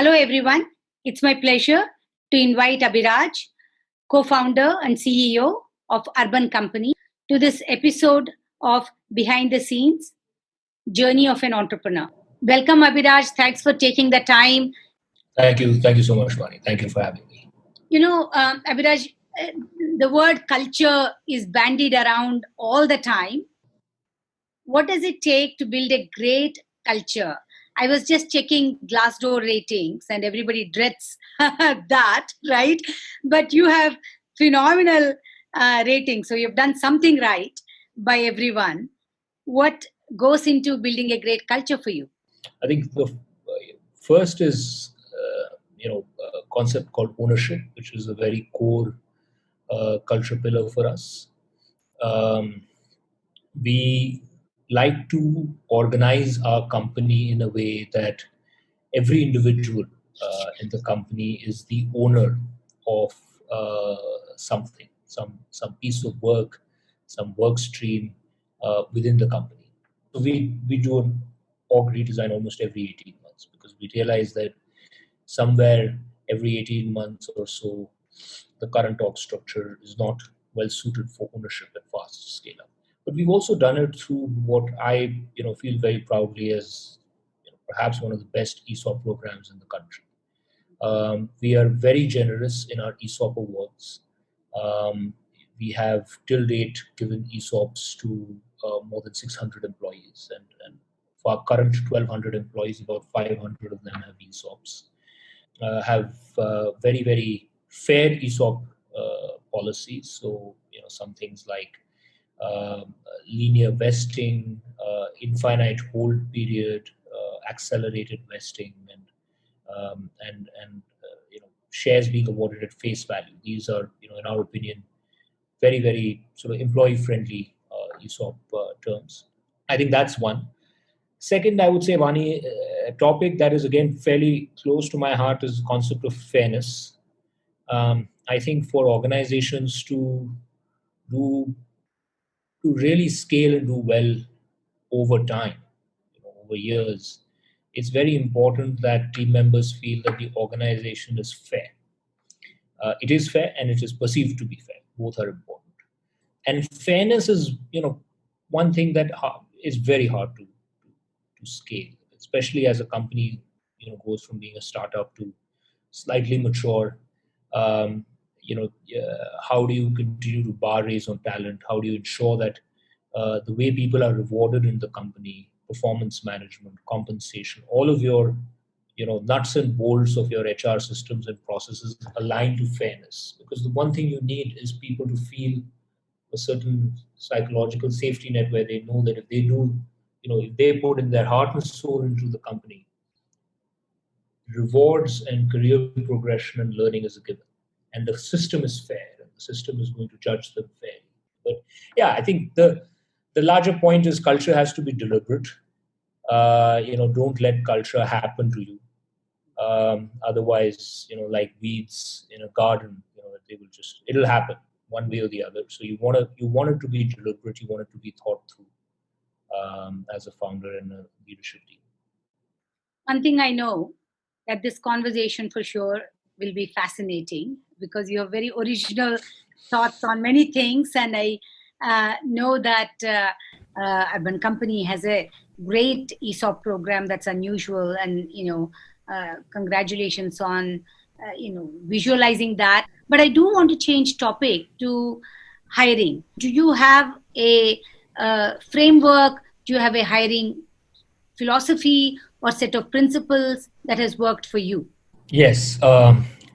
Hello, everyone. It's my pleasure to invite Abhiraj, co-founder and CEO of Urban Company, to this episode of Behind the Scenes Journey of an Entrepreneur. Welcome, Abhiraj. Thanks for taking the time. Thank you so much, Vani. Thank you for having me. Abhiraj, the word culture is bandied around all the time. What does it take to build a great culture? I was just checking Glassdoor ratings and everybody dreads that, right? But you have phenomenal ratings. So you've done something right by everyone. What goes into building a great culture for you? I think the first is, a concept called ownership, which is a very core culture pillar for us. We like to organize our company in a way that every individual in the company is the owner of something, some piece of work, some work stream within the company. So we do an org redesign almost every 18 months because we realize that somewhere every 18 months or so, the current org structure is not well suited for ownership at fast scale up. But we've also done it through what I feel very proudly as perhaps one of the best ESOP programs in the country. We are very generous in our ESOP awards. We have till date given ESOPs to more than 600 employees, and for our current 1,200 employees, about 500 of them have ESOPs. Have very, very fair ESOP policies. So some things like linear vesting, infinite hold period, accelerated vesting, and shares being awarded at face value. These are, in our opinion, very, very sort of employee-friendly ESOP terms. I think that's one. Second, I would say, Vani, a topic that is again fairly close to my heart is the concept of fairness. I think for organizations to really scale and do well over time, over years, it's very important that team members feel that the organization is fair. It is fair and it is perceived to be fair. Both are important. And fairness is, one thing that is very hard to scale, especially as a company, goes from being a startup to slightly mature. How do you continue to bar raise on talent? How do you ensure that the way people are rewarded in the company, performance management, compensation, all of your nuts and bolts of your HR systems and processes align to fairness? Because the one thing you need is people to feel a certain psychological safety net where they know that if they do, if they put in their heart and soul into the company, rewards and career progression and learning is a given. And the system is fair, and the system is going to judge them fairly. But yeah, I think the larger point is culture has to be deliberate. Don't let culture happen to you. Otherwise, like weeds in a garden, it'll happen one way or the other. So you want it to be deliberate. You want it to be thought through as a founder and a leadership team. One thing I know that this conversation for sure will be fascinating because you have very original thoughts on many things, and I know that Urban Company has a great ESOP program that's unusual, and congratulations on visualizing that. But I do want to change topic to hiring. Do you have a framework? Do you have a hiring philosophy or set of principles that has worked for you? Yes,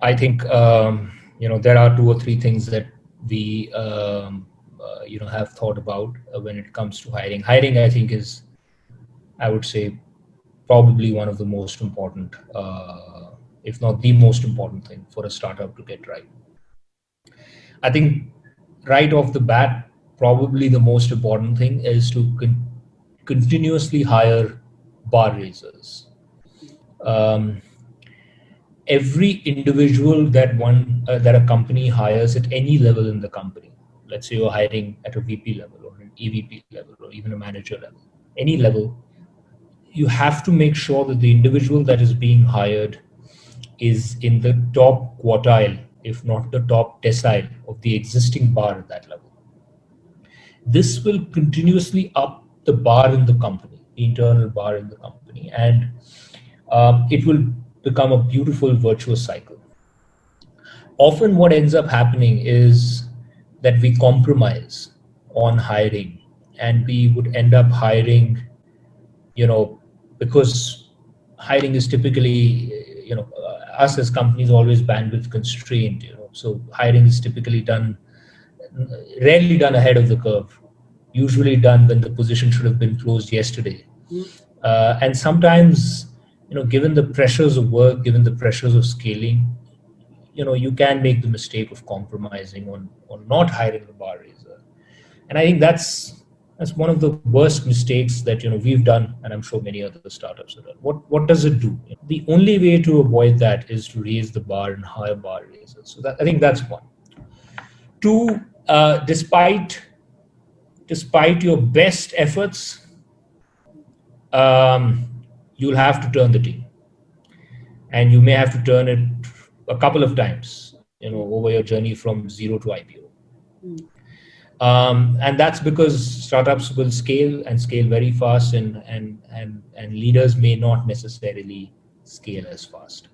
I think there are 2 or 3 things that we have thought about when it comes to hiring. Hiring, I think, is, I would say, probably one of the most important, if not the most important thing for a startup to get right. I think right off the bat, probably the most important thing is to continuously hire bar raisers. Every individual that a company hires at any level in the company, let's say you're hiring at a VP level or an EVP level or even a manager level, any level, you have to make sure that the individual that is being hired is in the top quartile, if not the top decile of the existing bar at that level. This will continuously up the bar in the company, the internal bar in the company, and it will become a beautiful virtuous cycle. Often what ends up happening is that we compromise on hiring, and we would end up hiring, because hiring is typically, us as companies always bandwidth constrained, so hiring is typically done, rarely done ahead of the curve, usually done when the position should have been closed yesterday. And sometimes, given the pressures of work, given the pressures of scaling, you can make the mistake of compromising on not hiring the bar raiser. And I think that's one of the worst mistakes that we've done, and I'm sure many other startups have done. What does it do? The only way to avoid that is to raise the bar and hire bar raisers. So I think that's one. Two, despite your best efforts, you'll have to turn the team, and you may have to turn it a couple of times, over your journey from zero to IPO. And that's because startups will scale very fast, and leaders may not necessarily scale as fast.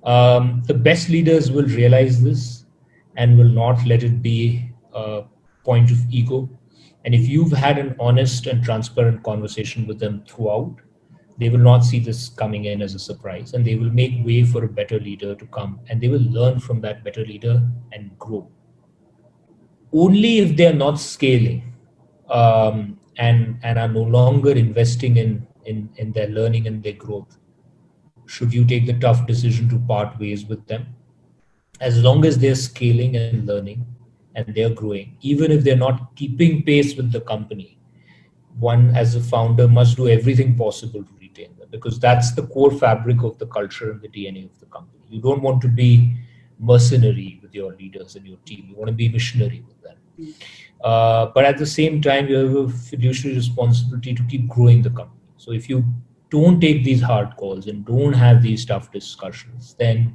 The best leaders will realize this and will not let it be a point of ego. And if you've had an honest and transparent conversation with them throughout, they will not see this coming in as a surprise, and they will make way for a better leader to come, and they will learn from that better leader and grow. Only if they are not scaling and are no longer investing in their learning and their growth should you take the tough decision to part ways with them. As long as they're scaling and learning and they're growing, even if they're not keeping pace with the company, one as a founder must do everything possible to retain them, because that's the core fabric of the culture and the DNA of the company. You don't want to be mercenary with your leaders and your team. You want to be missionary with them. But at the same time, you have a fiduciary responsibility to keep growing the company. So if you don't take these hard calls and don't have these tough discussions, then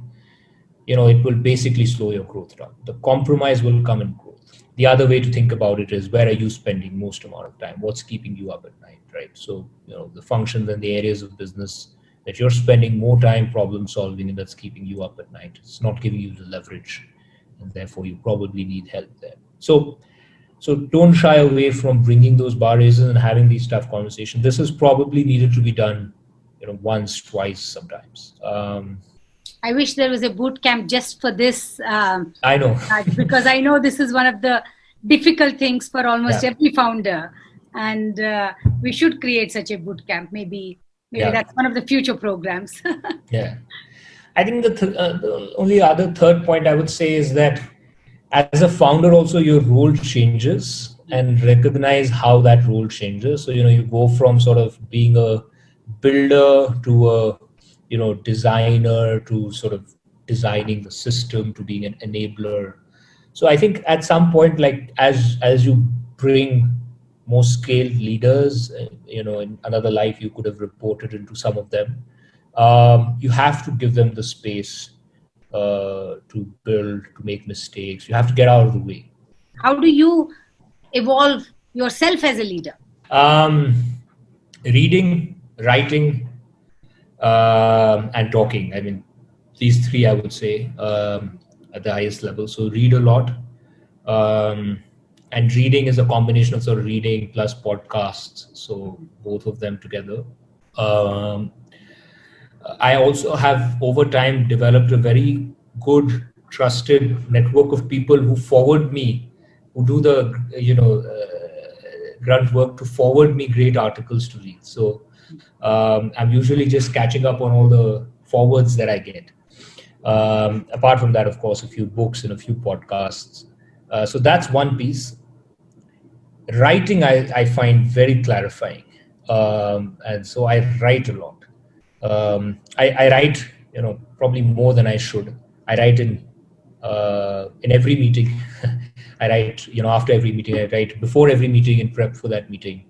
it will basically slow your growth down. The compromise will come in growth. The other way to think about it is, where are you spending most amount of time? What's keeping you up at night, right? So, the functions and the areas of business that you're spending more time problem solving and that's keeping you up at night, it's not giving you the leverage, and therefore you probably need help there. So don't shy away from bringing those bar raisers and having these tough conversations. This is probably needed to be done, once, twice, sometimes. I wish there was a boot camp just for this. I know. Because I know this is one of the difficult things for almost every founder. And we should create such a boot camp. Maybe that's one of the future programs. Yeah. I think the only other third point I would say is that as a founder also, your role changes, and recognize how that role changes. So, you go from sort of being a builder to a designer, to sort of designing the system, to being an enabler. So I think at some point, like as you bring more scaled leaders, in another life you could have reported into some of them. You have to give them the space to build, to make mistakes. You have to get out of the way. How do you evolve yourself as a leader? Reading, writing, and talking. I mean, these three I would say at the highest level. So read a lot, and reading is a combination of sort of reading plus podcasts. So both of them together. I also have over time developed a very good, trusted network of people who forward me, who do the grunt work to forward me great articles to read. So I'm usually just catching up on all the forwards that I get. Apart from that, of course, a few books and a few podcasts. So that's one piece. Writing, I find very clarifying. And so I write a lot. I write, probably more than I should. I write in every meeting. I write, after every meeting. I write before every meeting in prep for that meeting.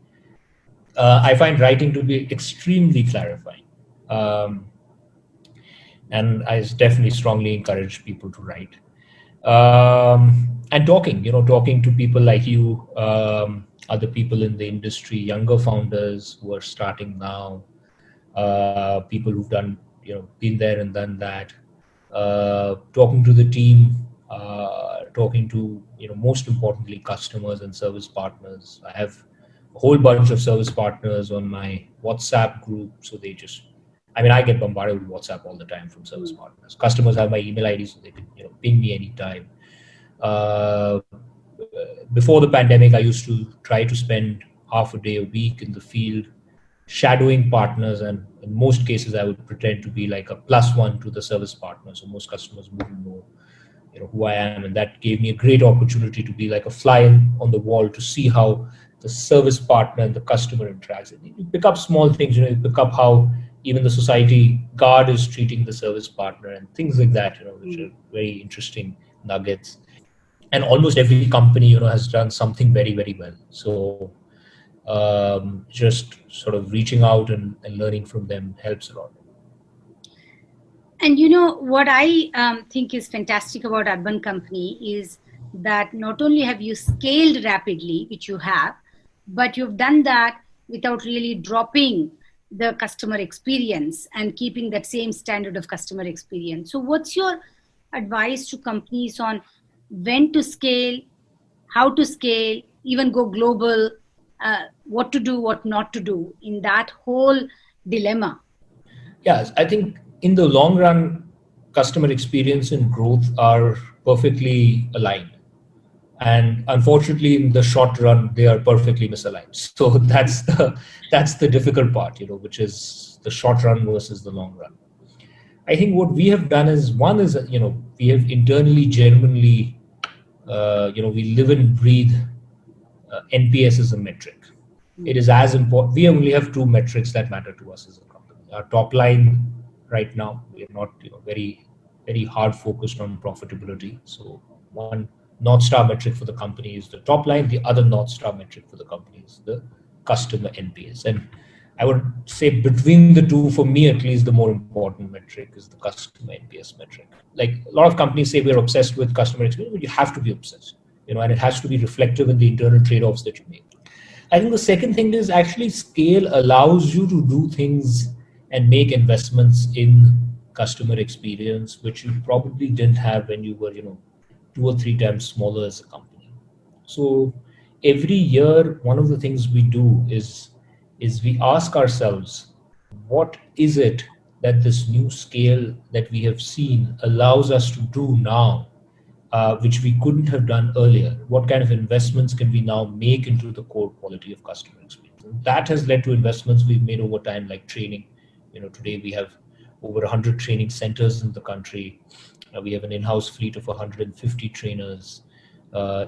I find writing to be extremely clarifying. and I definitely strongly encourage people to write. And talking to people like you, other people in the industry, younger founders who are starting now, people who've been there and done that, talking to the team, talking to, most importantly, customers and service partners. I have a whole bunch of service partners on my WhatsApp group, so I get bombarded with WhatsApp all the time from service partners. Customers have my email ID, so they can, ping me anytime. uh, Before the pandemic, I used to try to spend half a day a week in the field shadowing partners, and in most cases I would pretend to be like a plus one to the service partner, so most customers wouldn't know, who I am, and that gave me a great opportunity to be like a fly on the wall to see how the service partner and the customer interacts. You pick up small things, you pick up how even the society guard is treating the service partner and things like that, which are very interesting nuggets. And almost every company, has done something very, very well. So just sort of reaching out and learning from them helps a lot. And what I think is fantastic about Urban Company is that not only have you scaled rapidly, which you have, but you've done that without really dropping the customer experience and keeping that same standard of customer experience. So what's your advice to companies on when to scale, how to scale, even go global, what to do, what not to do in that whole dilemma? Yes, I think in the long run, customer experience and growth are perfectly aligned. And unfortunately, in the short run, they are perfectly misaligned. So that's the difficult part, which is the short run versus the long run. I think what we have done is, one is, we have internally, genuinely, we live and breathe NPS as a metric. It is as important. We only have two metrics that matter to us as a company. Our top line right now, we are not, very, very hard focused on profitability. So one North Star metric for the company is the top line. The other North Star metric for the company is the customer NPS. And I would say between the two, for me at least, the more important metric is the customer NPS metric. Like a lot of companies say we're obsessed with customer experience, but you have to be obsessed, and it has to be reflective in the internal trade-offs that you make. I think the second thing is actually scale allows you to do things and make investments in customer experience, which you probably didn't have when you were, two or three times smaller as a company. So every year, one of the things we do is we ask ourselves, what is it that this new scale that we have seen allows us to do now, which we couldn't have done earlier? What kind of investments can we now make into the core quality of customer experience? And that has led to investments we've made over time, like training. Today we have over 100 training centers in the country. We have an in-house fleet of 150 trainers.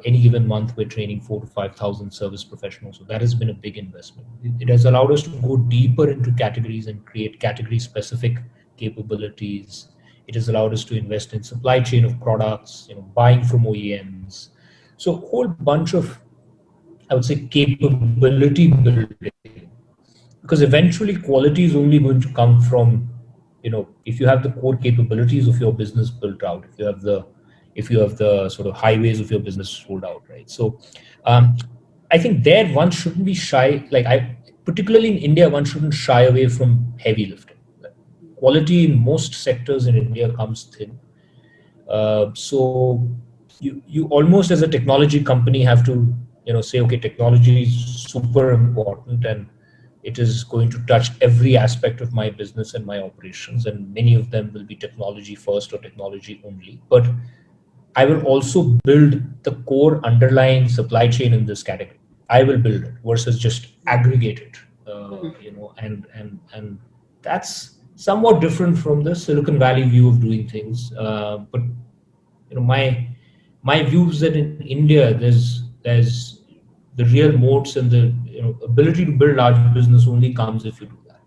Any given month, we're training 4,000 to 5,000 service professionals. So that has been a big investment. It has allowed us to go deeper into categories and create category-specific capabilities. It has allowed us to invest in supply chain of products, buying from OEMs. So a whole bunch of, I would say, capability building. Because eventually quality is only going to come from, if you have the core capabilities of your business built out, if you have the sort of highways of your business rolled out, right? So I think there one shouldn't be shy. Particularly in India, one shouldn't shy away from heavy lifting. Quality in most sectors in India comes thin. So you almost, as a technology company, have to say, okay, technology is super important and it is going to touch every aspect of my business and my operations, and many of them will be technology first or technology only. But I will also build the core underlying supply chain in this category. I will build it versus just aggregate it, and that's somewhat different from the Silicon Valley view of doing things. But my view is that in India, there's the real moats, and the ability to build large business only comes if you do that.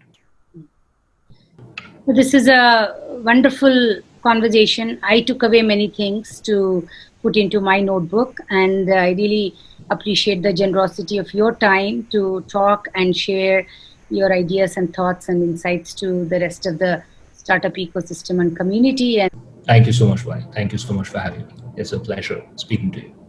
This is a wonderful conversation. I took away many things to put into my notebook, and I really appreciate the generosity of your time to talk and share your ideas and thoughts and insights to the rest of the startup ecosystem and community. And thank you so much, Vai. Thank you so much for having me. It's a pleasure speaking to you.